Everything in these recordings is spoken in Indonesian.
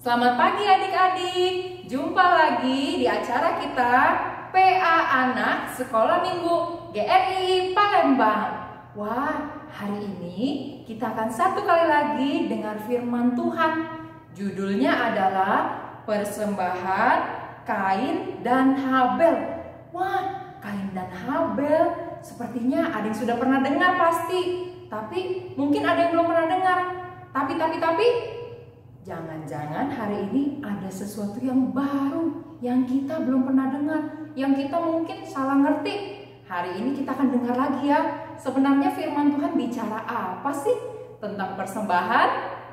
Selamat pagi adik-adik, jumpa lagi di acara kita PA Anak Sekolah Minggu GRI Palembang. Wah, hari ini kita akan satu kali lagi dengar firman Tuhan. Judulnya adalah Persembahan Kain dan Habel. Wah, Kain dan Habel sepertinya ada yang sudah pernah dengar pasti. Tapi mungkin ada yang belum pernah dengar. Tapi jangan-jangan hari ini ada sesuatu yang baru yang kita belum pernah dengar, yang kita mungkin salah ngerti. Hari ini kita akan dengar lagi ya. Sebenarnya firman Tuhan bicara apa sih tentang persembahan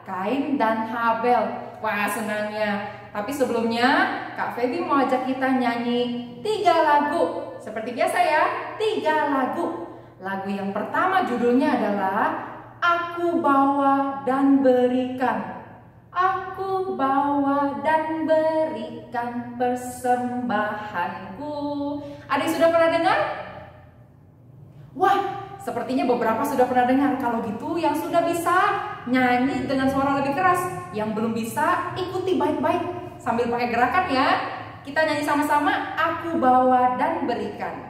Kain dan Habel? Wah, senangnya. Tapi sebelumnya Kak Feby mau ajak kita nyanyi 3 lagu. Seperti biasa ya, 3 lagu. Lagu yang pertama judulnya adalah Aku Bawa dan Berikan. Aku bawa dan berikan persembahanku. Ada yang sudah pernah dengar? Wah, sepertinya beberapa sudah pernah dengar. Kalau gitu yang sudah bisa nyanyi dengan suara lebih keras. Yang belum bisa ikuti baik-baik sambil pakai gerakan ya. Kita nyanyi sama-sama, Aku Bawa dan Berikan.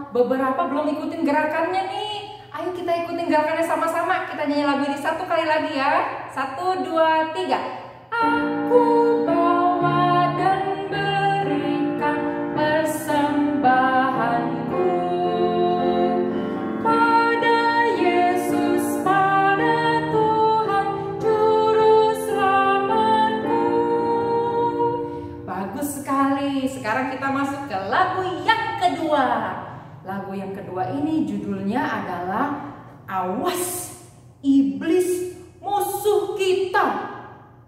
Beberapa belum ikutin gerakannya nih. Ayo kita ikutin gerakannya sama-sama. Kita nyanyi lagu ini satu kali lagi ya. 1, 2, 3. Aku bawa dan berikan persembahanku pada Yesus, pada Tuhan Juru Selamatku. Bagus sekali. Sekarang kita masuk ke lagu yang kedua. Lagu yang kedua ini judulnya adalah Awas Iblis Musuh Kita.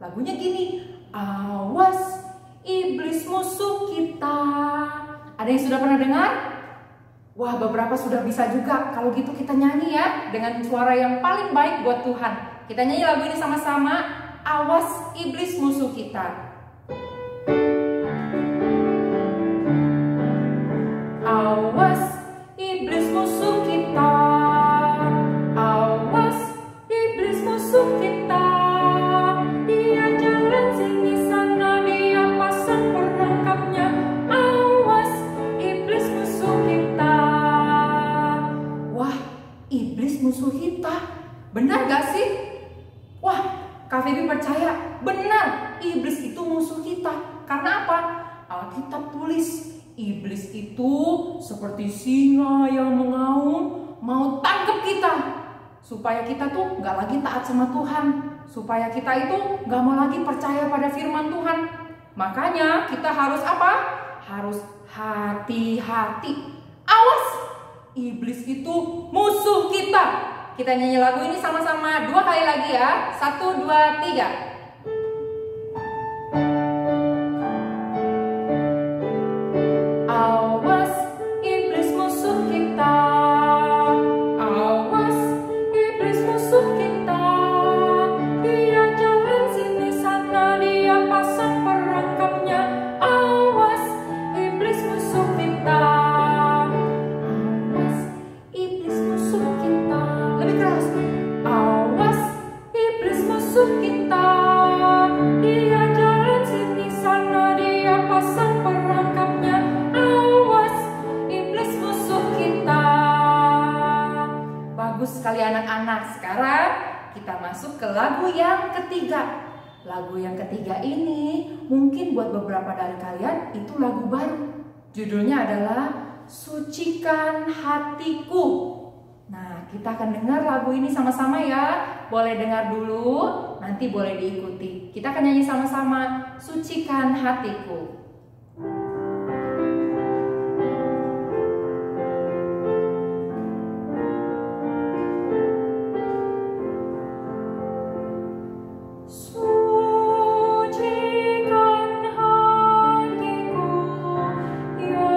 Lagunya gini, Awas Iblis Musuh Kita. Ada yang sudah pernah dengar? Wah, beberapa sudah bisa juga. Kalau gitu kita nyanyi ya dengan suara yang paling baik buat Tuhan. Kita nyanyi lagu ini sama-sama, Awas Iblis Musuh Kita. Awas Iblis musuh kita, awas iblis musuh kita. Dia jalan sini sana, dia pasang perangkapnya. Awas iblis musuh kita. Wah, iblis musuh kita. Benar gak sih? Wah, Kak Feby percaya benar iblis itu musuh kita. Karena apa? Alkitab tulis iblis itu seperti singa yang mengaum, mau tangkap kita. Supaya kita tuh gak lagi taat sama Tuhan. Supaya kita itu gak mau lagi percaya pada firman Tuhan. Makanya kita harus apa? Harus hati-hati. Awas! Iblis itu musuh kita. Kita nyanyi lagu ini sama-sama 2 kali lagi ya. 1, 2, 3. Sekali anak-anak, sekarang kita masuk ke lagu yang ketiga. Lagu yang ketiga ini mungkin buat beberapa dari kalian itu lagu baru. Judulnya adalah Sucikan Hatiku. Nah, kita akan dengar lagu ini sama-sama ya. Boleh dengar dulu, nanti boleh diikuti. Kita akan nyanyi sama-sama Sucikan Hatiku. Sucikan hatiku, ya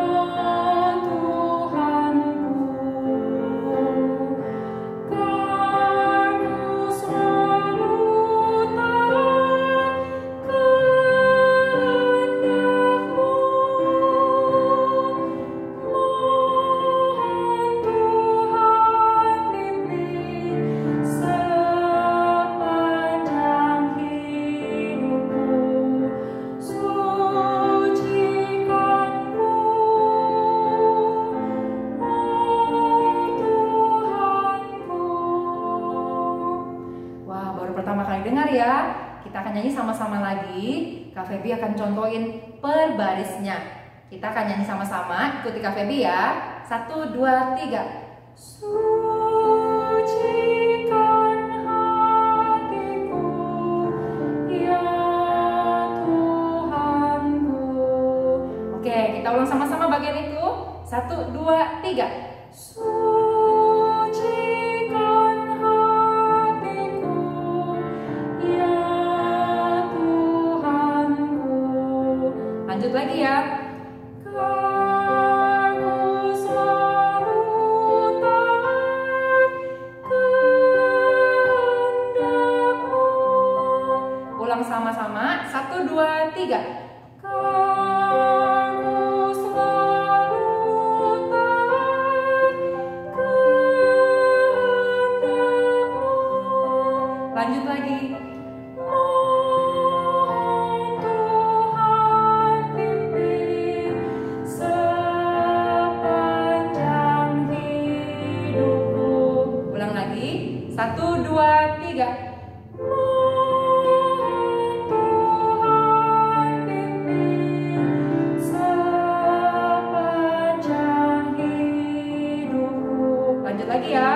akan nyanyi sama-sama lagi. Kak Feby akan contohin per barisnya. Kita akan nyanyi sama-sama. Ikuti Kak Feby ya. 1, 2, 3. Sucikan hatiku, ya Tuhanku. Oke, kita ulang sama-sama bagian itu. 1, 2, 3. Sucikan hatiku, ya Tuhanku. Lanjut lagi ya. Aku selalu taat kehendak-Mu. Ulang sama-sama. 1, 2, 3. Aku selalu taat kehendak-Mu. Lanjut lagi. Mohon Tuhan pimpin sepanjang hidupku. Ulang lagi. 1, 2, 3. Mohon Tuhan pimpin sepanjang hidupku. Lanjut lagi ya.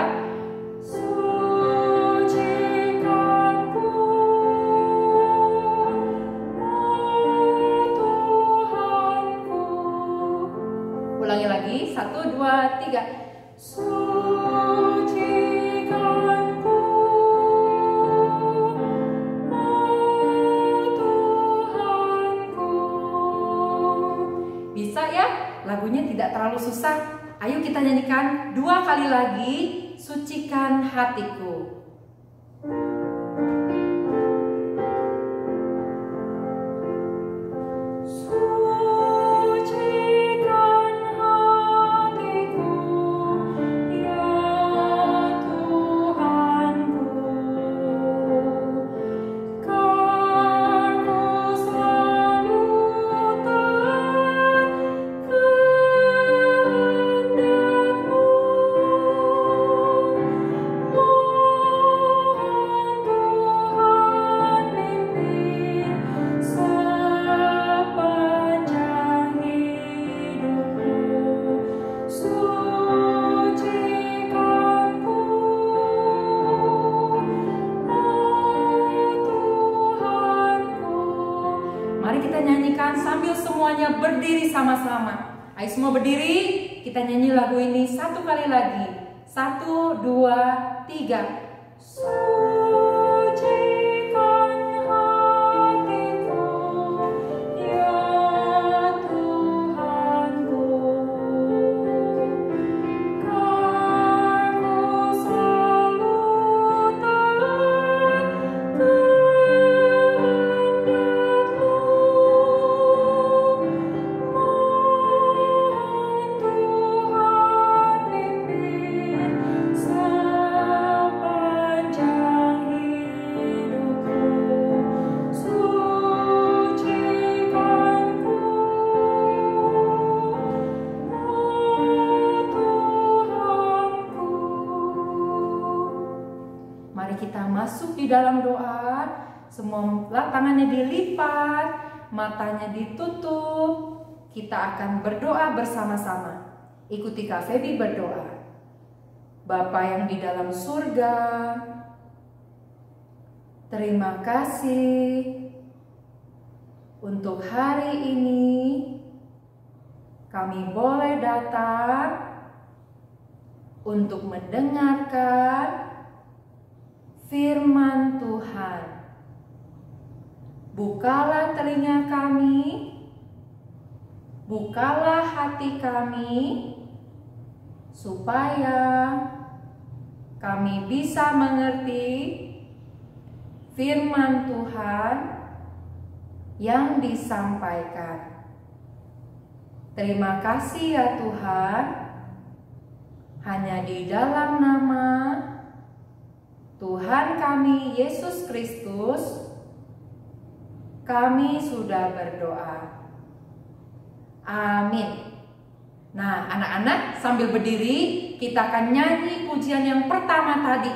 Sucikanku, oh Tuhanku. Ulangi lagi. 1, 2, 3. Sucikanku, oh Tuhanku. Bisa ya? Lagunya tidak terlalu susah. Ayo kita nyanyikan 2 kali lagi. Sucikan hatiku. Sucikan hatiku, ya Tuhanku. Aku selalu taat kehendak-Mu. Mohon Tuhan pimpin sepanjang hidupku. Sucikanku, oh Tuhanku. Mari kita nyanyikan sambil semuanya berdiri sama-sama. Ayo semua berdiri, kita nyanyi lagu ini 1 kali lagi. 1, 2, 3. Sucikan hatiku, ya Tuhanku. Aku selalu taat kehendak-Mu. Mohon Tuhan pimpin sepanjang hidupku. Sucikanku, oh Tuhanku. Mari kita masuk di dalam doa. Semua tangannya dilipat, matanya ditutup. Kita akan berdoa bersama-sama. Ikuti Kak Feby berdoa. Bapa yang di dalam surga, terima kasih untuk hari ini. Kami boleh datang untuk mendengarkan firman Tuhan. Bukalah telinga kami, bukalah hati kami, supaya kami bisa mengerti firman Tuhan yang disampaikan. Terima kasih ya Tuhan, hanya di dalam nama Tuhan kami Yesus Kristus kami sudah berdoa. Amin. Nah, anak-anak sambil berdiri kita akan nyanyi pujian yang pertama tadi.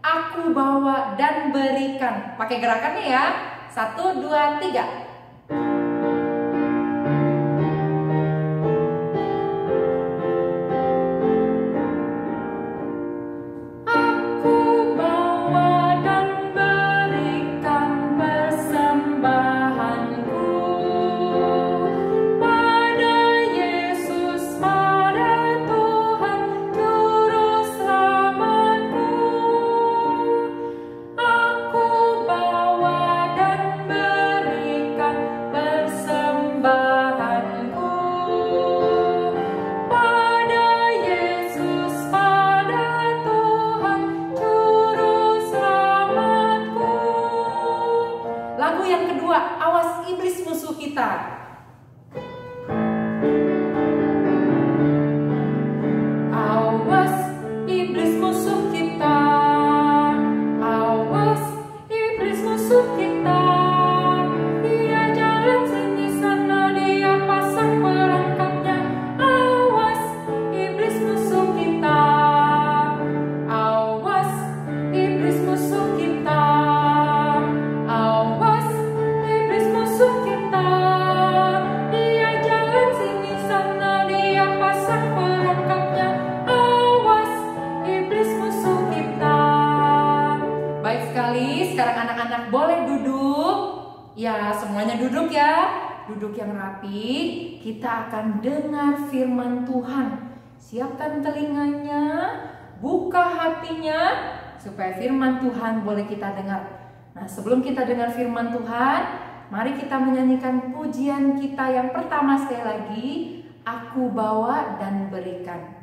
Aku bawa dan berikan. Pakai gerakannya ya. 1, 2, 3. Lagu yang kedua, awas iblis musuh kita. Awas iblis musuh kita. Awas iblis musuh kita. Dia jalan sini sana, dia pasang perangkapnya. Awas iblis musuh kita. Awas iblis musuh kita. Sekarang anak-anak boleh duduk. Ya, semuanya duduk ya. Duduk yang rapi. Kita akan dengar firman Tuhan. Siapkan telinganya, buka hatinya supaya firman Tuhan boleh kita dengar. Nah, sebelum kita dengar firman Tuhan, mari kita menyanyikan pujian kita yang pertama sekali lagi. Aku bawa dan berikan.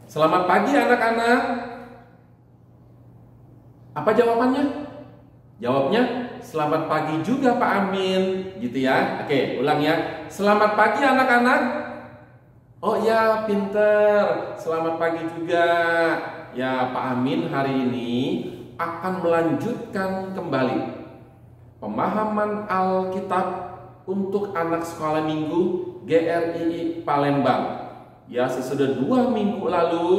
Selamat pagi anak-anak. Apa jawabannya? Jawabnya selamat pagi juga Pak Amin, gitu ya. Oke, ulang ya. Selamat pagi anak-anak. Oh ya, pinter. Selamat pagi juga. Ya, Pak Amin hari ini akan melanjutkan kembali pemahaman Alkitab untuk anak sekolah minggu GRII Palembang. Ya, sesudah 2 minggu lalu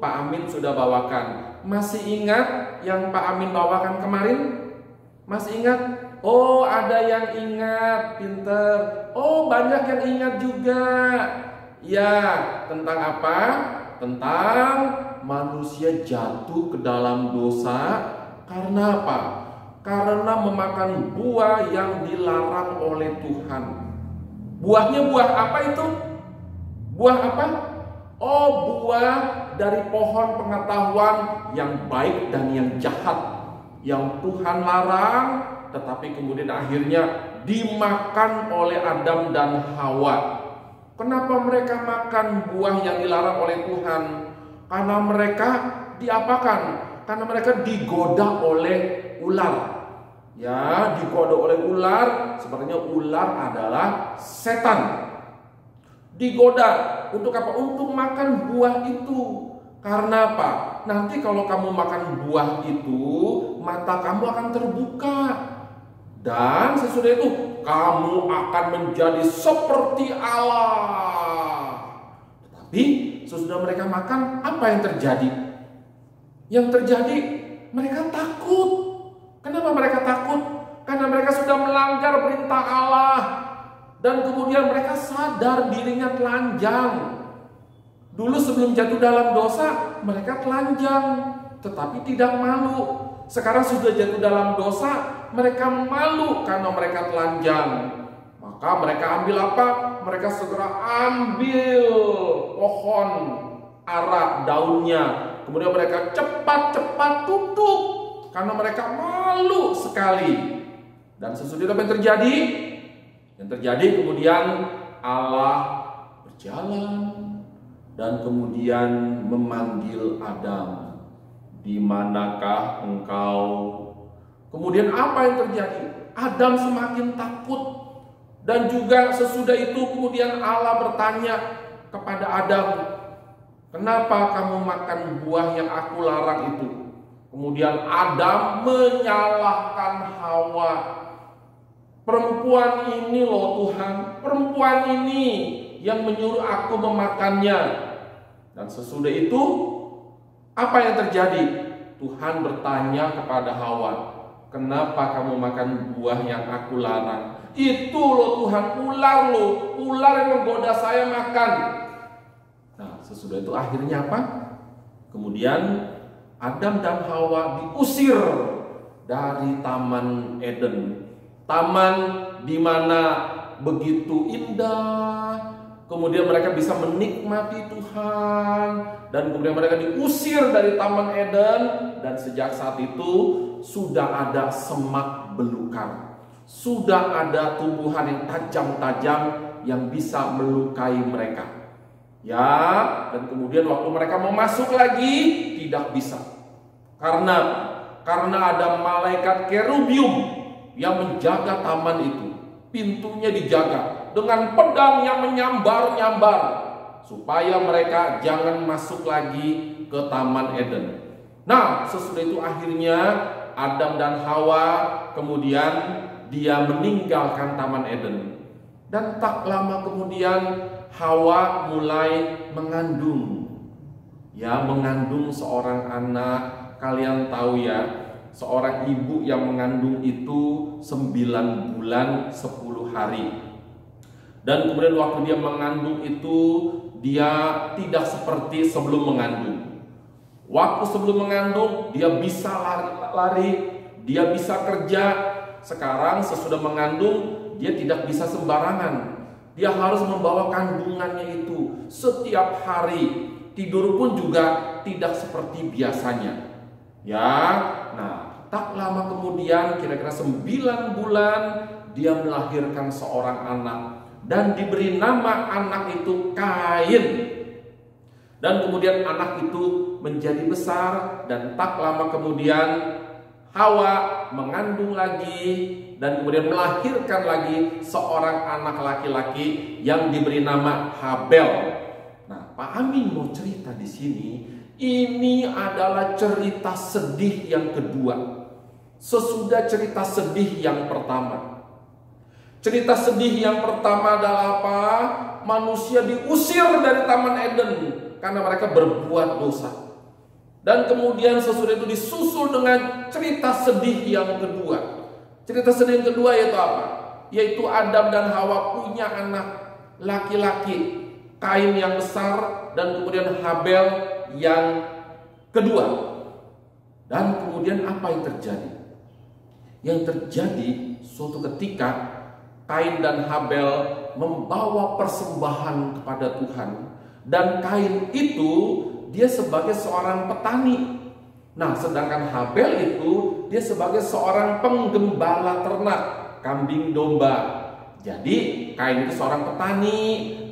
Pak Amin sudah bawakan. Masih ingat yang Pak Amin bawakan kemarin? Masih ingat? Oh, ada yang ingat, pinter. Oh, banyak yang ingat juga. Ya, tentang apa? Tentang manusia jatuh ke dalam dosa. Karena apa? Karena memakan buah yang dilarang oleh Tuhan. Buahnya buah apa itu? Buah apa? Oh, buah dari pohon pengetahuan yang baik dan yang jahat, yang Tuhan larang, tetapi kemudian akhirnya dimakan oleh Adam dan Hawa. Kenapa mereka makan buah yang dilarang oleh Tuhan? Karena mereka diapakan? Karena mereka digoda oleh ular. Ya, digoda oleh ular. Sebenarnya ular adalah setan. Digoda untuk apa? Untuk makan buah itu. Karena apa? Nanti kalau kamu makan buah itu, mata kamu akan terbuka. Dan sesudah itu kamu akan menjadi seperti Allah. Tetapi sesudah mereka makan, apa yang terjadi? Yang terjadi mereka takut. Kenapa mereka takut? Karena mereka sudah melanggar perintah Allah. Dan kemudian mereka sadar dirinya telanjang. Dulu sebelum jatuh dalam dosa, mereka telanjang, tetapi tidak malu. Sekarang sudah jatuh dalam dosa, mereka malu karena mereka telanjang. Maka mereka ambil apa? Mereka segera ambil pohon ara daunnya. Kemudian mereka cepat-cepat tutup karena mereka malu sekali. Dan sesudah apa yang terjadi? Yang terjadi kemudian Allah berjalan dan kemudian memanggil Adam. Di manakah engkau? Kemudian apa yang terjadi? Adam semakin takut. Dan juga sesudah itu kemudian Allah bertanya kepada Adam, kenapa kamu makan buah yang aku larang itu? Kemudian Adam menyalahkan Hawa. Perempuan ini loh Tuhan, perempuan ini yang menyuruh aku memakannya. Dan sesudah itu, apa yang terjadi? Tuhan bertanya kepada Hawa, kenapa kamu makan buah yang aku larang? Itu loh Tuhan, ular yang menggoda saya makan. Nah, sesudah itu akhirnya apa? Kemudian Adam dan Hawa diusir dari Taman Eden. Taman di mana begitu indah. Kemudian mereka bisa menikmati Tuhan. Dan kemudian mereka diusir dari Taman Eden. Dan sejak saat itu sudah ada semak belukar. Sudah ada tumbuhan yang tajam-tajam yang bisa melukai mereka. Ya, dan kemudian waktu mereka mau masuk lagi tidak bisa. Karena ada malaikat kerubium yang menjaga taman itu. Pintunya dijaga dengan pedang yang menyambar-nyambar supaya mereka jangan masuk lagi ke Taman Eden. Nah, sesudah itu akhirnya Adam dan Hawa kemudian dia meninggalkan Taman Eden. Dan tak lama kemudian Hawa mulai mengandung. Ya, mengandung seorang anak. Kalian tahu ya, seorang ibu yang mengandung itu 9 bulan 10 hari. Dan kemudian waktu dia mengandung itu, dia tidak seperti sebelum mengandung. Waktu sebelum mengandung, dia bisa lari-lari, dia bisa kerja. Sekarang sesudah mengandung, dia tidak bisa sembarangan. Dia harus membawa kandungannya itu setiap hari. Tidur pun juga tidak seperti biasanya. Ya, nah tak lama kemudian kira-kira 9 bulan dia melahirkan seorang anak. Dan diberi nama anak itu Kain. Dan kemudian anak itu menjadi besar. Dan tak lama kemudian Hawa mengandung lagi. Dan kemudian melahirkan lagi seorang anak laki-laki yang diberi nama Habel. Nah, Pak Amin mau cerita di sini, ini adalah cerita sedih yang kedua. Sesudah cerita sedih yang pertama. Cerita sedih yang pertama adalah apa? Manusia diusir dari Taman Eden karena mereka berbuat dosa. Dan kemudian sesudah itu disusul dengan cerita sedih yang kedua. Cerita sedih yang kedua yaitu apa? Yaitu Adam dan Hawa punya anak laki-laki, Kain yang besar dan kemudian Habel yang kedua. Dan kemudian apa yang terjadi? Yang terjadi suatu ketika Kain dan Habel membawa persembahan kepada Tuhan. Dan Kain itu dia sebagai seorang petani. Nah, sedangkan Habel itu dia sebagai seorang penggembala ternak, kambing domba. Jadi Kain itu seorang petani,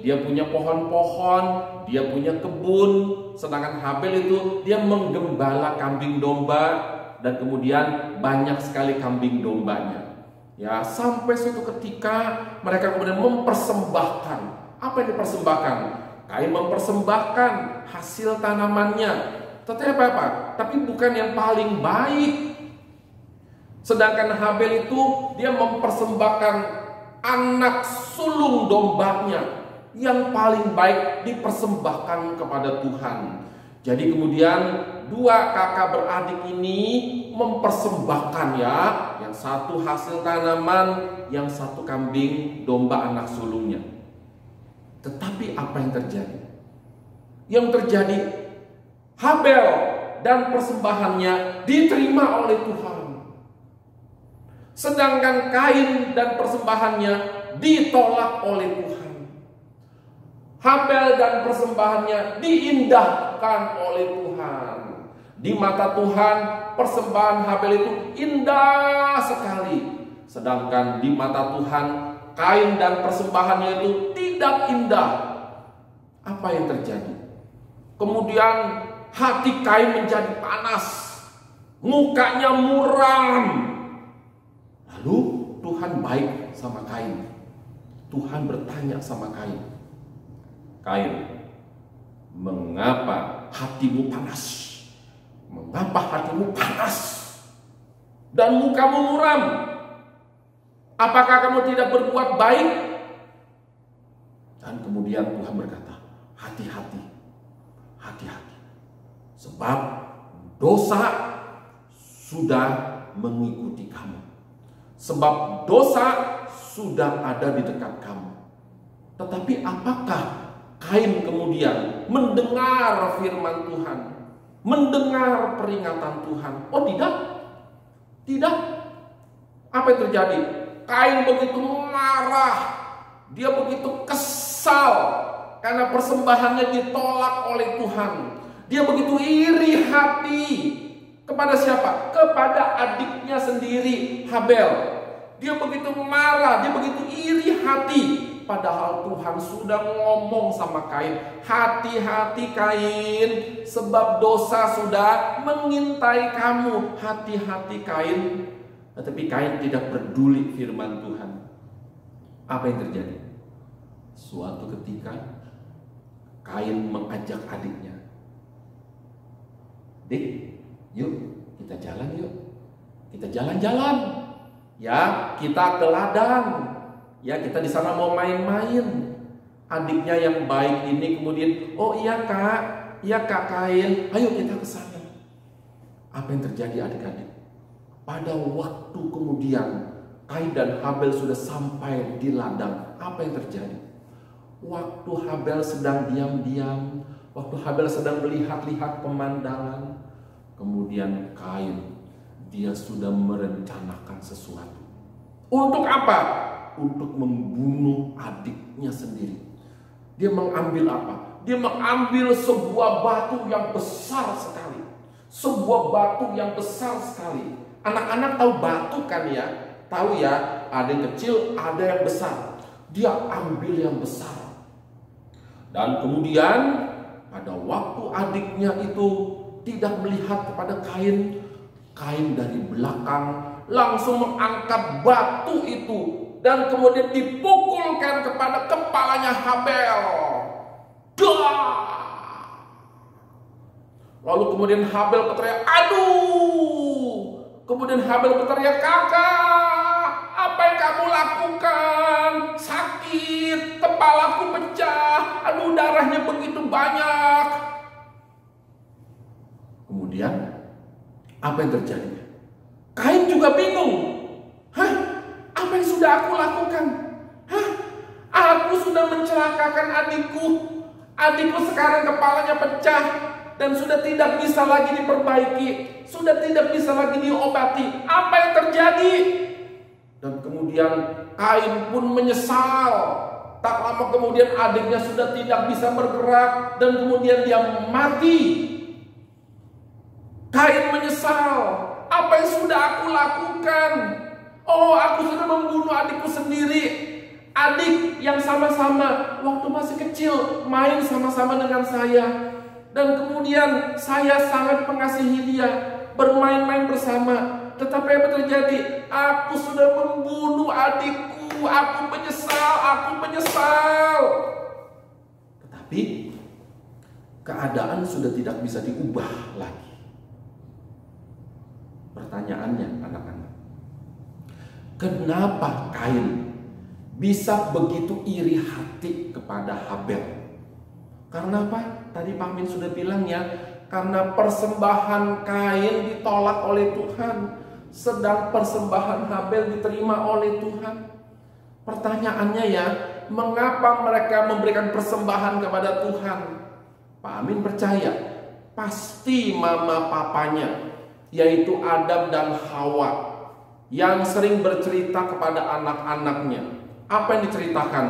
dia punya pohon-pohon, dia punya kebun. Sedangkan Habel itu dia menggembala kambing domba dan kemudian banyak sekali kambing dombanya. Ya, sampai suatu ketika mereka kemudian mempersembahkan. Apa yang dipersembahkan? Kain mempersembahkan hasil tanamannya. Tetapi apa? Tapi bukan yang paling baik. Sedangkan Habel itu dia mempersembahkan anak sulung dombanya yang paling baik dipersembahkan kepada Tuhan. Jadi kemudian dua kakak beradik ini mempersembahkan ya, yang satu hasil tanaman, yang satu kambing domba anak sulungnya. Tetapi apa yang terjadi? Yang terjadi Habel dan persembahannya diterima oleh Tuhan. Sedangkan Kain dan persembahannya ditolak oleh Tuhan. Habel dan persembahannya diindahkan oleh Tuhan. Di mata Tuhan persembahan Habel itu indah sekali. Sedangkan di mata Tuhan Kain dan persembahannya itu tidak indah. Apa yang terjadi? Kemudian hati Kain menjadi panas, mukanya muram. Lalu Tuhan baik sama Kain. Tuhan bertanya sama Kain, Kain, mengapa hatimu panas? Mengapa hatimu panas? Dan mukamu muram? Apakah kamu tidak berbuat baik? Dan kemudian Tuhan berkata, hati-hati, hati-hati. Sebab dosa sudah mengikuti kamu. Sebab dosa sudah ada di dekat kamu. Tetapi apakah Kain kemudian mendengar firman Tuhan? Mendengar peringatan Tuhan? Oh tidak. Tidak. Apa yang terjadi? Kain begitu marah. Dia begitu kesal karena persembahannya ditolak oleh Tuhan. Dia begitu iri hati. Kepada siapa? Kepada adiknya sendiri, Habel. Dia begitu marah, dia begitu iri hati. Padahal Tuhan sudah ngomong sama Kain, hati-hati Kain, sebab dosa sudah mengintai kamu. Hati-hati Kain. Tetapi Kain tidak peduli firman Tuhan. Apa yang terjadi? Suatu ketika Kain mengajak adiknya, Dik, yuk kita jalan yuk. Kita jalan-jalan. Ya, kita ke ladang. Ya, kita di sana mau main-main. Adiknya yang baik ini kemudian, oh iya kak Kain, ayo kita ke sana. Apa yang terjadi adik-adik? Pada waktu kemudian Kain dan Habel sudah sampai di ladang, apa yang terjadi? Waktu Habel sedang diam-diam, waktu Habel sedang melihat-lihat pemandangan, kemudian Kain, dia sudah merencanakan sesuatu. Untuk apa? Untuk membunuh adiknya sendiri. Dia mengambil apa? Dia mengambil sebuah batu yang besar sekali. Sebuah batu yang besar sekali. Anak-anak tahu batu kan ya? Tahu ya, ada yang kecil, ada yang besar. Dia ambil yang besar. Dan kemudian pada waktu adiknya itu tidak melihat kepada Kain, Kain dari belakang langsung mengangkat batu itu dan kemudian dipukulkan kepada kepalanya Habel. Dah! Lalu kemudian Habel berteriak, aduh! Kemudian Habel berteriak, kakak, apa yang kamu lakukan? Sakit, kepalaku pecah, aduh darahnya begitu banyak. Kemudian apa yang terjadi? Kain juga bingung. Hah? Apa yang sudah aku lakukan? Hah? Aku sudah mencelakakan adikku. Adikku sekarang kepalanya pecah dan sudah tidak bisa lagi diperbaiki, sudah tidak bisa lagi diobati. Apa yang terjadi? Dan kemudian Kain pun menyesal. Tak lama kemudian adiknya sudah tidak bisa bergerak dan kemudian dia mati. Kain menyesal. Apa yang sudah aku lakukan? Oh, aku sudah membunuh adikku sendiri. Adik yang sama-sama waktu masih kecil main sama-sama dengan saya. Dan kemudian saya sangat mengasihi dia, bermain-main bersama. Tetapi apa terjadi? Aku sudah membunuh adikku. Aku menyesal, aku menyesal. Tetapi keadaan sudah tidak bisa diubah lagi. Pertanyaannya anak-anak, kenapa Kain bisa begitu iri hati kepada Habel? Karena apa? Tadi Pak Min sudah bilang ya, karena persembahan Kain ditolak oleh Tuhan, sedang persembahan Habel diterima oleh Tuhan. Pertanyaannya ya, mengapa mereka memberikan persembahan kepada Tuhan? Pak Amin percaya, pasti mama papanya, yaitu Adam dan Hawa, yang sering bercerita kepada anak-anaknya. Apa yang diceritakan?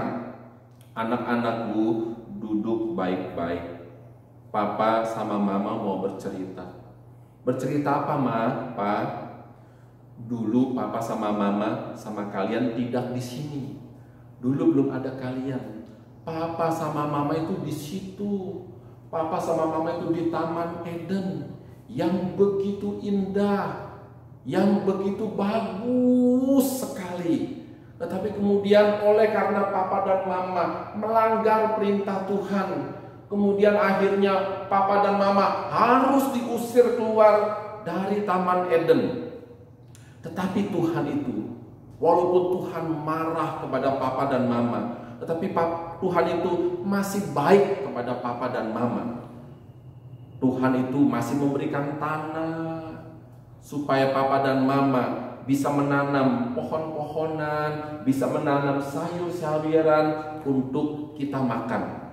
Anak-anakku, duduk baik-baik. Papa sama mama mau bercerita. Bercerita apa, Ma? Pa? Dulu papa sama mama sama kalian tidak di sini. Dulu belum ada kalian. Papa sama mama itu di situ. Papa sama mama itu di Taman Eden yang begitu indah, yang begitu bagus sekali. Tetapi kemudian oleh karena papa dan mama melanggar perintah Tuhan, kemudian akhirnya papa dan mama harus diusir keluar dari Taman Eden. Tetapi Tuhan itu, walaupun Tuhan marah kepada papa dan mama, tetapi Tuhan itu masih baik kepada papa dan mama. Tuhan itu masih memberikan tanah supaya papa dan mama bisa menanam pohon-pohonan, bisa menanam sayur-sayuran untuk kita makan.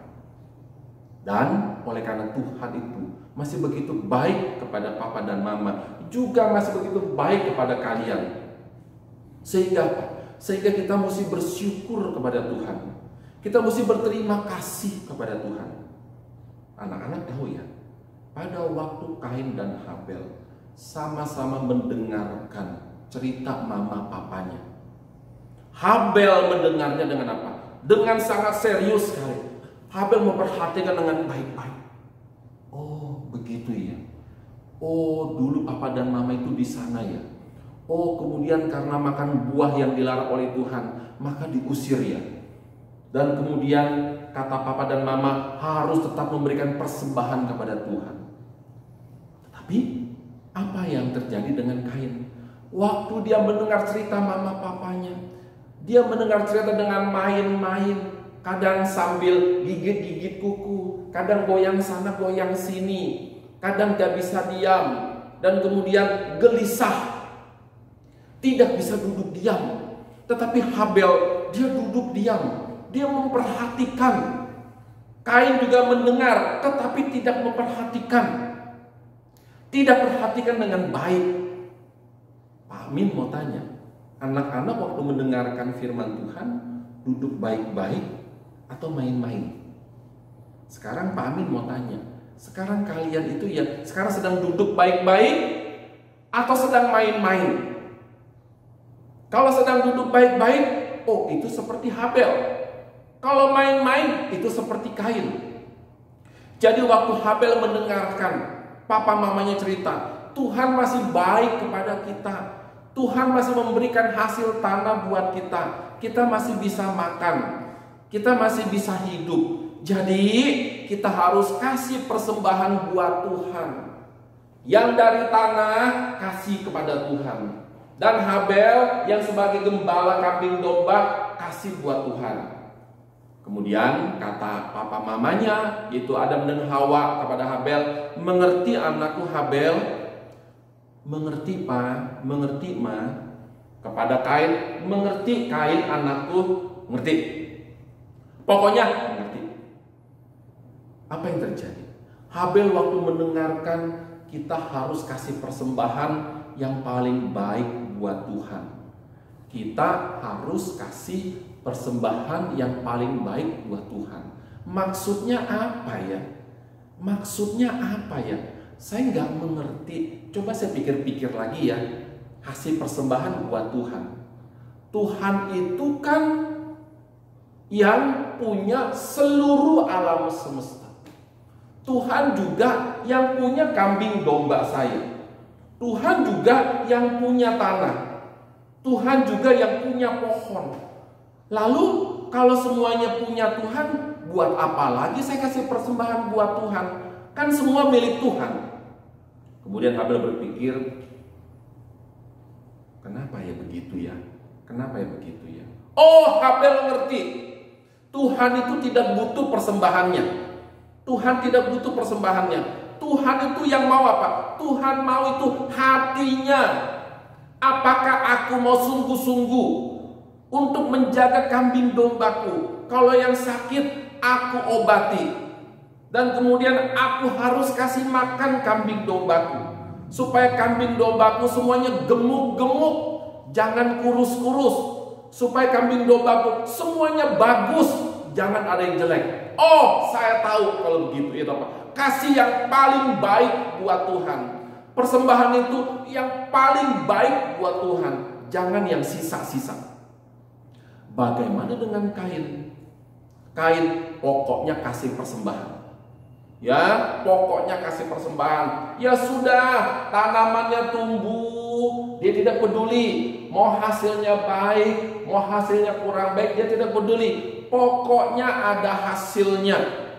Dan oleh karena Tuhan itu masih begitu baik kepada papa dan mama, juga masih begitu baik kepada kalian. Sehingga kita mesti bersyukur kepada Tuhan. Kita mesti berterima kasih kepada Tuhan. Anak-anak tahu ya, pada waktu Kain dan Habel sama-sama mendengarkan cerita mama papanya. Habel mendengarnya dengan apa? Dengan sangat serius sekali. Habel memperhatikan dengan baik-baik. Oh, begitu ya. Oh, dulu papa dan mama itu di sana ya. Oh, kemudian karena makan buah yang dilarang oleh Tuhan, maka diusir ya. Dan kemudian kata papa dan mama harus tetap memberikan persembahan kepada Tuhan. Tetapi apa yang terjadi dengan Kain? Waktu dia mendengar cerita mama papanya, dia mendengar cerita dengan main-main. Kadang sambil gigit-gigit kuku, kadang goyang sana goyang sini, kadang gak bisa diam, dan kemudian gelisah, tidak bisa duduk diam. Tetapi Habel, dia duduk diam, dia memperhatikan. Kain juga mendengar, tetapi tidak memperhatikan, tidak perhatikan dengan baik. Pak Amin mau tanya, anak-anak waktu mendengarkan firman Tuhan duduk baik-baik atau main-main? Sekarang Pak Amin mau tanya, sekarang kalian itu ya sekarang sedang duduk baik-baik atau sedang main-main? Kalau sedang duduk baik-baik, oh itu seperti Habel. Kalau main-main, itu seperti Kain. Jadi waktu Habel mendengarkan papa mamanya cerita, Tuhan masih baik kepada kita, Tuhan masih memberikan hasil tanah buat kita, kita masih bisa makan, kita masih bisa hidup. Jadi kita harus kasih persembahan buat Tuhan. Yang dari tanah kasih kepada Tuhan. Dan Habel yang sebagai gembala kambing domba kasih buat Tuhan. Kemudian kata papa mamanya, yaitu Adam dan Hawa kepada Habel, mengerti anakku Habel? Mengerti pak, mengerti ma. Kepada Kain, mengerti Kain anakku, ngerti. Pokoknya mengerti. Apa yang terjadi? Habel waktu mendengarkan kita harus kasih persembahan yang paling baik buat Tuhan. Kita harus kasih persembahan yang paling baik buat Tuhan. Maksudnya apa ya? Maksudnya apa ya? Saya nggak mengerti. Coba saya pikir-pikir lagi ya. Kasih persembahan buat Tuhan. Tuhan itu kan yang punya seluruh alam semesta. Tuhan juga yang punya kambing domba saya. Tuhan juga yang punya tanah. Tuhan juga yang punya pohon. Lalu kalau semuanya punya Tuhan, buat apa lagi saya kasih persembahan buat Tuhan? Kan semua milik Tuhan. Kemudian Habel berpikir, kenapa ya begitu ya? Kenapa ya begitu ya? Oh, Habel ngerti. Tuhan itu tidak butuh persembahannya. Tuhan tidak butuh persembahannya. Tuhan itu yang mau apa? Tuhan mau itu hatinya. Apakah aku mau sungguh-sungguh untuk menjaga kambing dombaku? Kalau yang sakit aku obati. Dan kemudian aku harus kasih makan kambing dombaku. Supaya kambing dombaku semuanya gemuk-gemuk. Jangan kurus-kurus. Supaya kambing dombaku semuanya bagus, jangan ada yang jelek. Oh, saya tahu kalau begitu itu apa? Kasih yang paling baik buat Tuhan. Persembahan itu yang paling baik buat Tuhan, jangan yang sisa-sisa. Bagaimana dengan Kain? Kain pokoknya kasih persembahan. Ya, pokoknya kasih persembahan. Ya sudah, tanamannya tumbuh, dia tidak peduli. Mau hasilnya baik, mau hasilnya kurang baik, dia tidak peduli. Pokoknya ada hasilnya.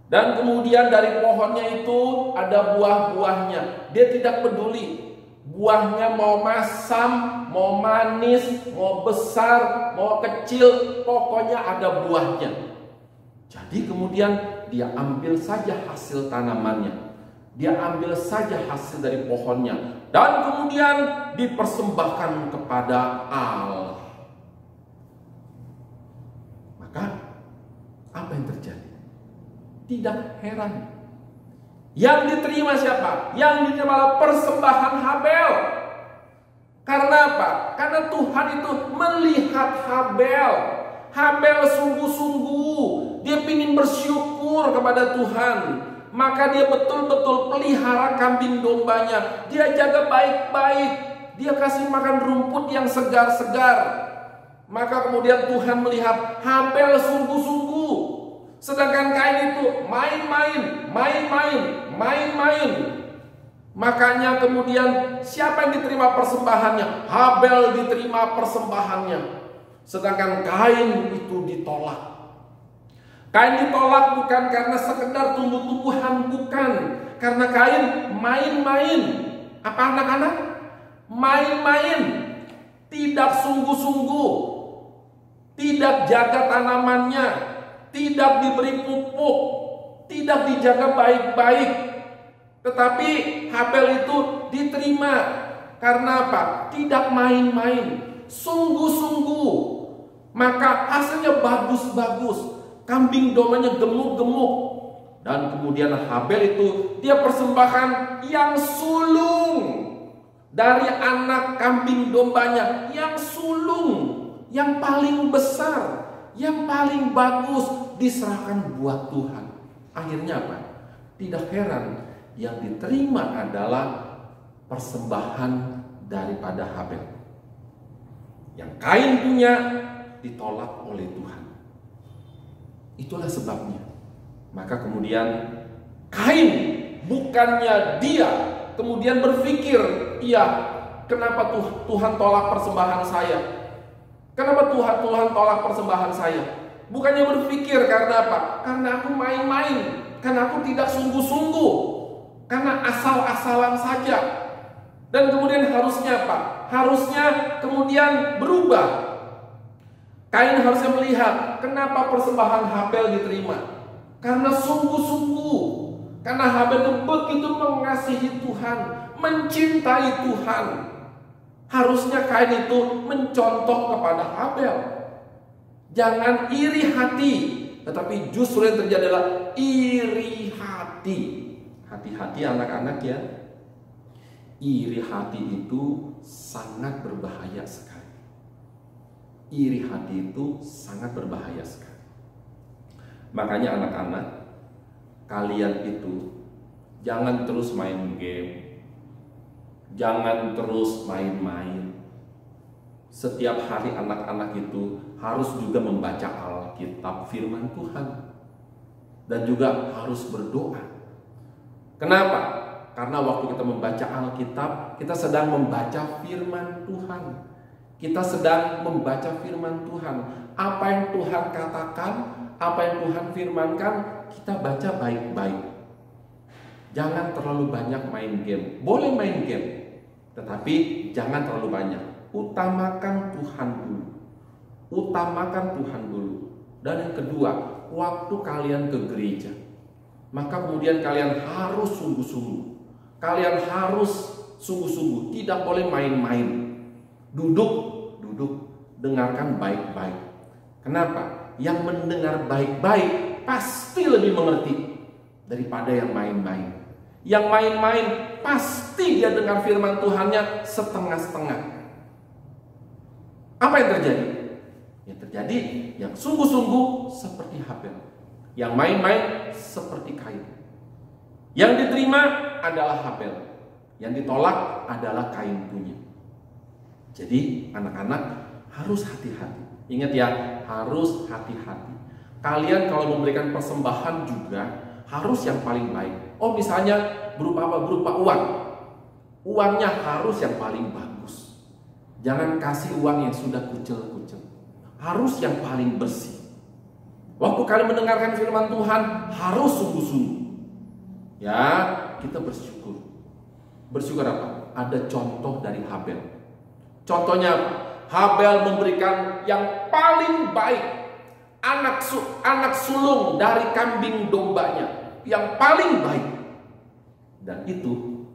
Dan kemudian dari pohonnya itu ada buah-buahnya. Dia tidak peduli. Buahnya mau masam, mau manis, mau besar, mau kecil, pokoknya ada buahnya. Jadi kemudian dia ambil saja hasil tanamannya, dia ambil saja hasil dari pohonnya, dan kemudian dipersembahkan kepada Allah. Maka apa yang terjadi? Tidak heran. Yang diterima siapa? Yang diterima persembahan Habel. Karena apa? Karena Tuhan itu melihat Habel. Habel sungguh-sungguh, dia ingin bersyukur kepada Tuhan. Maka dia betul-betul pelihara kambing dombanya. Dia jaga baik-baik. Dia kasih makan rumput yang segar-segar. Maka kemudian Tuhan melihat Habel sungguh-sungguh. Sedangkan Kain itu main-main. Makanya kemudian siapa yang diterima persembahannya? Habel diterima persembahannya. Sedangkan Kain itu ditolak. Kain ditolak bukan karena sekedar tumbuh-tumbuhan, bukan. Karena Kain main-main. Apa anak-anak? Main-main. Tidak sungguh-sungguh. Tidak jaga tanamannya. Tidak diberi pupuk. Tidak dijaga baik-baik. Tetapi Habel itu diterima. Karena apa? Tidak main-main. Sungguh-sungguh. Maka hasilnya bagus-bagus. Kambing dombanya gemuk-gemuk. Dan kemudian Habel itu dia persembahkan yang sulung. Dari anak kambing dombanya yang sulung. Yang paling besar. Yang paling bagus. Diserahkan buat Tuhan. Akhirnya apa? Tidak heran. Yang diterima adalah persembahan daripada Habel. Yang Kain punya ditolak oleh Tuhan. Itulah sebabnya. Maka kemudian Kain bukannya dia kemudian berpikir, iya, kenapa Tuhan tolak persembahan saya? Kenapa Tuhan tolak persembahan saya? Bukannya berpikir karena apa? Karena aku main-main, karena aku tidak sungguh-sungguh, karena asal-asalan saja. Dan kemudian harusnya apa? Harusnya kemudian berubah. Kain harusnya melihat kenapa persembahan Habel diterima. Karena sungguh-sungguh. Karena Habel itu begitu mengasihi Tuhan, mencintai Tuhan. Harusnya Kain itu mencontoh kepada Habel. Jangan iri hati, tetapi justru yang terjadi adalah iri hati. Hati-hati anak-anak ya. Iri hati itu sangat berbahaya sekali. Iri hati itu sangat berbahaya sekali. Makanya anak-anak, kalian itu jangan terus main game. Jangan terus main-main. Setiap hari anak-anak itu harus juga membaca Alkitab firman Tuhan. Dan juga harus berdoa. Kenapa? Karena waktu kita membaca Alkitab, kita sedang membaca firman Tuhan. Kita sedang membaca firman Tuhan. Apa yang Tuhan katakan, apa yang Tuhan firmankan, kita baca baik-baik. Jangan terlalu banyak main game. Boleh main game, tetapi jangan terlalu banyak. Utamakan Tuhan dulu. Utamakan Tuhan dulu. Dan yang kedua, waktu kalian ke gereja, maka kemudian kalian harus sungguh-sungguh. Kalian harus sungguh-sungguh. Tidak boleh main-main. Duduk, dengarkan baik-baik. Kenapa? Yang mendengar baik-baik pasti lebih mengerti daripada yang main-main. Yang main-main pasti dia dengar firman Tuhannya setengah-setengah. Apa yang terjadi? Yang terjadi yang sungguh-sungguh seperti Habel. Yang main-main seperti Kain. Yang diterima adalah Habel. Yang ditolak adalah Kain punya. Jadi anak-anak harus hati-hati. Ingat ya, harus hati-hati. Kalian kalau memberikan persembahan juga harus yang paling baik. Oh, misalnya berupa apa? Berupa uang. Uangnya harus yang paling bagus. Jangan kasih uang yang sudah kucel-kucel. Harus yang paling bersih. Waktu kalian mendengarkan firman Tuhan, harus sungguh-sungguh. Ya, kita bersyukur. Bersyukur apa? Ada contoh dari Habel. Contohnya apa? Habel memberikan yang paling baik, anak sulung dari kambing dombanya, yang paling baik. Dan itu,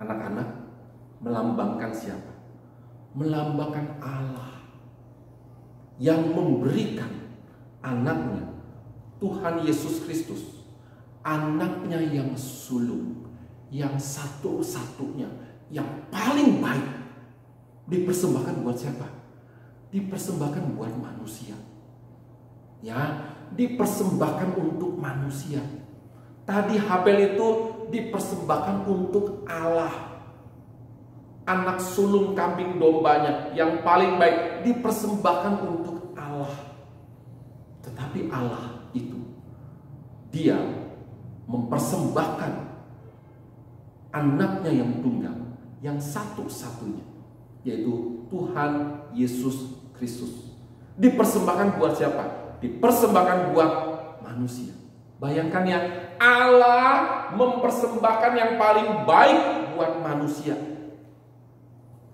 anak-anak, melambangkan siapa? Melambangkan Allah yang memberikan anaknya, Tuhan Yesus Kristus, anaknya yang sulung, yang satu-satunya, yang paling baik, dipersembahkan buat siapa? Dipersembahkan buat manusia. Ya, dipersembahkan untuk manusia. Tadi Habel itu dipersembahkan untuk Allah. Anak sulung kambing dombanya yang paling baik dipersembahkan untuk Allah. Tetapi Allah itu, Dia mempersembahkan anaknya yang tunggal, yang satu-satunya, yaitu Tuhan Yesus Kristus. Dipersembahkan buat siapa? Dipersembahkan buat manusia. Bayangkan ya, Allah mempersembahkan yang paling baik buat manusia.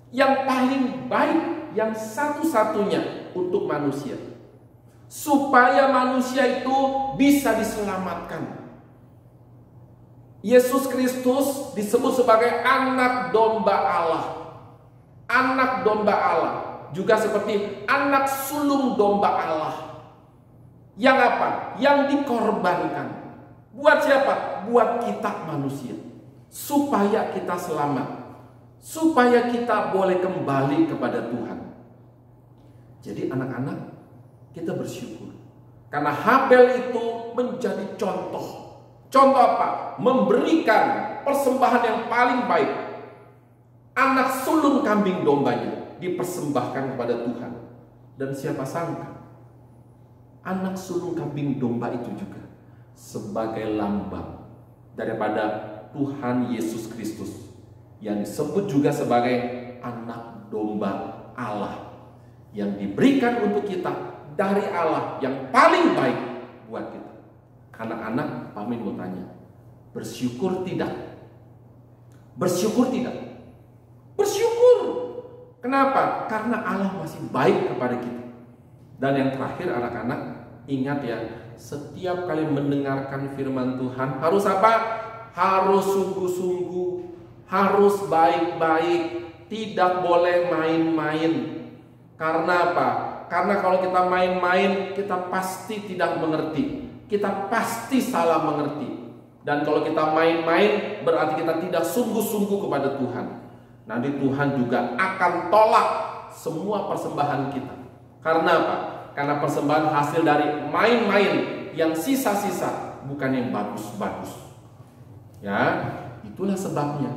Yang paling baik, yang satu-satunya untuk manusia. Supaya manusia itu bisa diselamatkan. Yesus Kristus disebut sebagai anak domba Allah. Anak domba Allah. Juga seperti anak sulung domba Allah. Yang apa? Yang dikorbankan. Buat siapa? Buat kita manusia. Supaya kita selamat. Supaya kita boleh kembali kepada Tuhan. Jadi anak-anak, kita bersyukur. Karena Habel itu menjadi contoh. Contoh apa? Memberikan persembahan yang paling baik. Anak sulung kambing dombanya dipersembahkan kepada Tuhan. Dan siapa sangka, anak sulung kambing domba itu juga sebagai lambang daripada Tuhan Yesus Kristus, yang disebut juga sebagai anak domba Allah, yang diberikan untuk kita dari Allah yang paling baik buat kita. Anak-anak, Pak Amin mau tanya, bersyukur tidak? Bersyukur tidak? Bersyukur. Kenapa? Karena Allah masih baik kepada kita. Dan yang terakhir anak-anak, ingat ya, setiap kali mendengarkan firman Tuhan harus apa? Harus sungguh-sungguh, harus baik-baik, tidak boleh main-main. Karena apa? Karena kalau kita main-main, kita pasti tidak mengerti. Kita pasti salah mengerti. Dan kalau kita main-main, berarti kita tidak sungguh-sungguh kepada Tuhan. Nanti Tuhan juga akan tolak semua persembahan kita. Karena apa? Karena persembahan hasil dari main-main yang sisa-sisa, bukan yang bagus-bagus. Ya, itulah sebabnya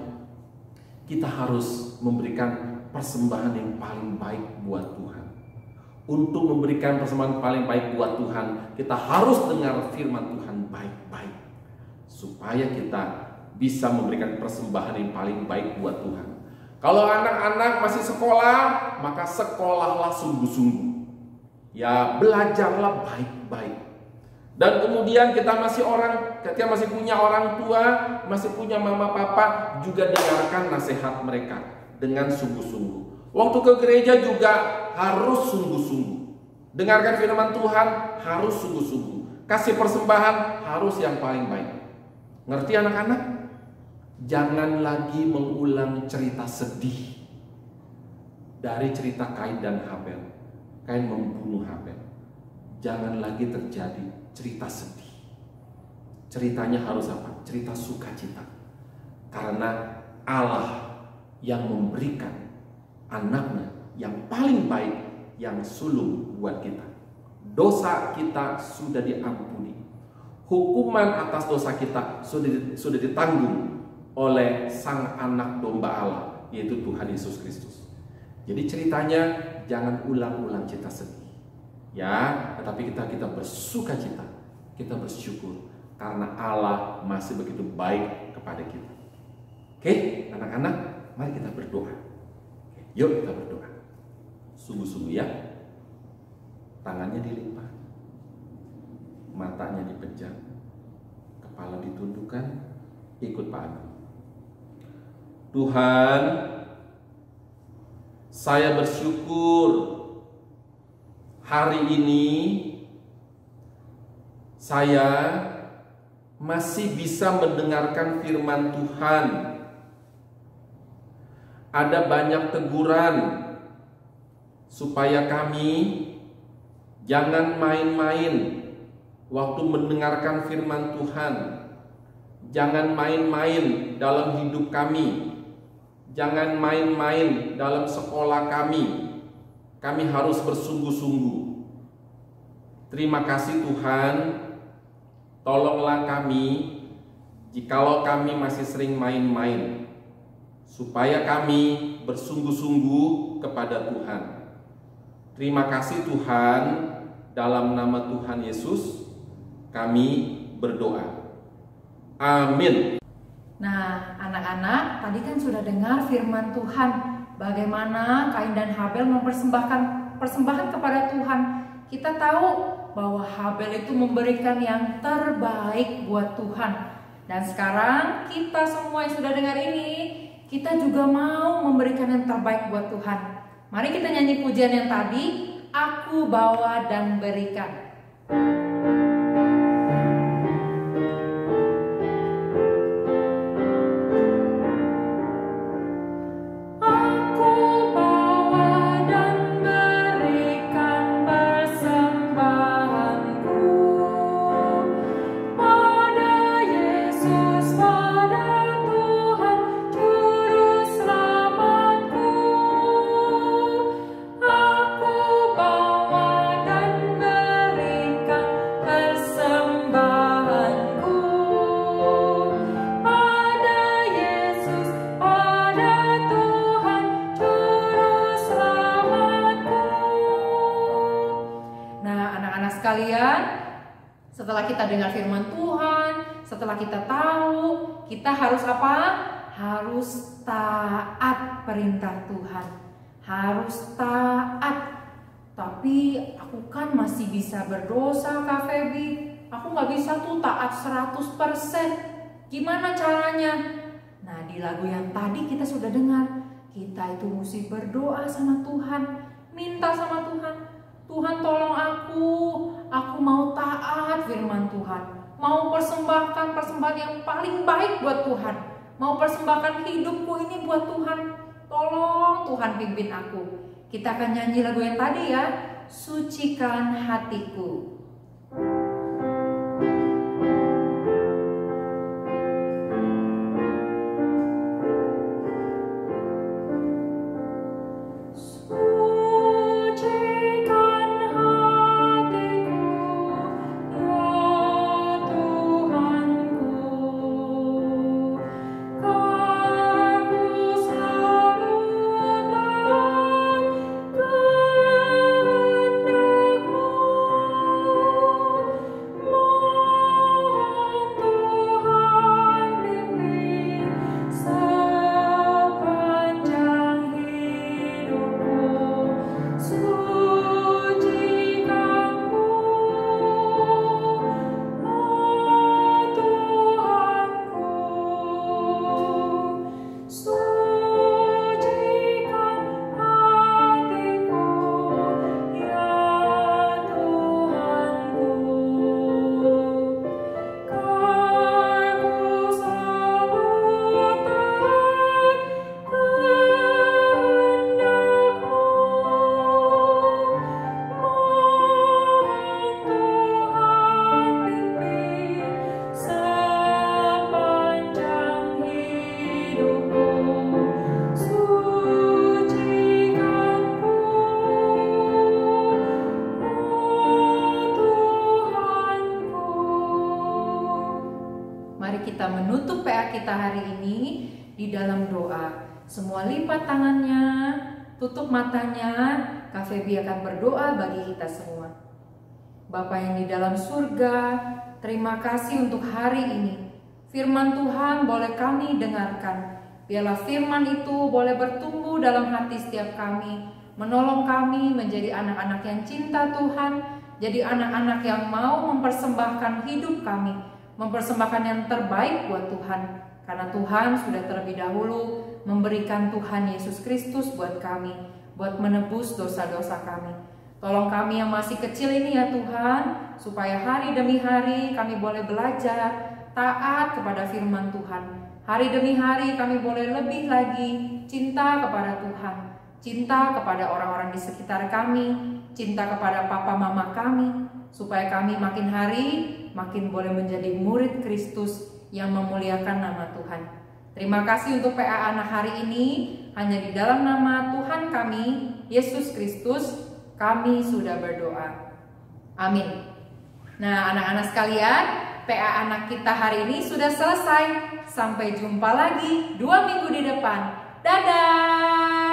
kita harus memberikan persembahan yang paling baik buat Tuhan. Untuk memberikan persembahan paling baik buat Tuhan, kita harus dengar firman Tuhan baik-baik, supaya kita bisa memberikan persembahan yang paling baik buat Tuhan. Kalau anak-anak masih sekolah, maka sekolahlah sungguh-sungguh. Ya, belajarlah baik-baik. Dan kemudian ketika masih punya orang tua, masih punya mama papa, juga dengarkan nasihat mereka dengan sungguh-sungguh. Waktu ke gereja juga harus sungguh-sungguh. Dengarkan firman Tuhan harus sungguh-sungguh. Kasih persembahan harus yang paling baik. Ngerti anak-anak? Jangan lagi mengulang cerita sedih dari cerita Kain dan Habel. Kain membunuh Habel. Jangan lagi terjadi cerita sedih. Ceritanya harus apa? Cerita sukacita. Karena Allah yang memberikan anaknya yang paling baik, yang sulung buat kita. Dosa kita sudah diampuni. Hukuman atas dosa kita sudah ditanggung oleh sang anak domba Allah, yaitu Tuhan Yesus Kristus. Jadi ceritanya jangan ulang-ulang cerita sedih. Ya, tetapi kita bersuka cita, kita bersyukur karena Allah masih begitu baik kepada kita. Oke, anak-anak, mari kita berdoa. Yuk kita berdoa. Sungguh-sungguh ya. Tangannya dilipat, matanya dipejam, kepala ditundukkan, ikut Pak Amin. Tuhan, saya bersyukur hari ini saya masih bisa mendengarkan firman Tuhan. Ada banyak teguran supaya kami jangan main-main waktu mendengarkan firman Tuhan. Jangan main-main dalam hidup kami. Jangan main-main dalam sekolah kami. Kami harus bersungguh-sungguh. Terima kasih Tuhan. Tolonglah kami jikalau kami masih sering main-main, supaya kami bersungguh-sungguh kepada Tuhan. Terima kasih Tuhan, dalam nama Tuhan Yesus kami berdoa. Amin. Nah, anak-anak, tadi kan sudah dengar firman Tuhan, bagaimana Kain dan Habel mempersembahkan persembahan kepada Tuhan. Kita tahu bahwa Habel itu memberikan yang terbaik buat Tuhan. Dan sekarang kita semua yang sudah dengar ini, kita juga mau memberikan yang terbaik buat Tuhan. Mari kita nyanyi pujian yang tadi, Aku Bawa dan Berikan. Setelah kita dengar firman Tuhan, setelah kita tahu, kita harus apa? Harus taat perintah Tuhan. Harus taat. Tapi aku kan masih bisa berdosa, Kak Feby. Aku nggak bisa tuh taat 100%. Gimana caranya? Nah, di lagu yang tadi kita sudah dengar, kita itu mesti berdoa sama Tuhan, minta sama Tuhan. Tuhan tolong aku mau taat firman Tuhan, mau persembahkan persembahan yang paling baik buat Tuhan, mau persembahkan hidupku ini buat Tuhan. Tolong Tuhan pimpin aku. Kita akan nyanyi lagu yang tadi ya, Sucikan Hatiku. Kita menutup PA kita hari ini di dalam doa. Semua lipat tangannya, tutup matanya. Kak Feby akan berdoa bagi kita semua. Bapa yang di dalam surga, terima kasih untuk hari ini. Firman Tuhan boleh kami dengarkan. Biarlah firman itu boleh bertumbuh dalam hati setiap kami, menolong kami menjadi anak-anak yang cinta Tuhan, jadi anak-anak yang mau mempersembahkan hidup kami, mempersembahkan yang terbaik buat Tuhan. Karena Tuhan sudah terlebih dahulu memberikan Tuhan Yesus Kristus buat kami, buat menebus dosa-dosa kami. Tolong kami yang masih kecil ini ya Tuhan, supaya hari demi hari kami boleh belajar taat kepada firman Tuhan. Hari demi hari kami boleh lebih lagi cinta kepada Tuhan, cinta kepada orang-orang di sekitar kami, cinta kepada papa mama kami, supaya kami makin hari makin boleh menjadi murid Kristus yang memuliakan nama Tuhan. Terima kasih untuk PA anak hari ini. Hanya di dalam nama Tuhan kami, Yesus Kristus, kami sudah berdoa. Amin. Nah, anak-anak sekalian, PA anak kita hari ini sudah selesai. Sampai jumpa lagi 2 minggu di depan. Dadah!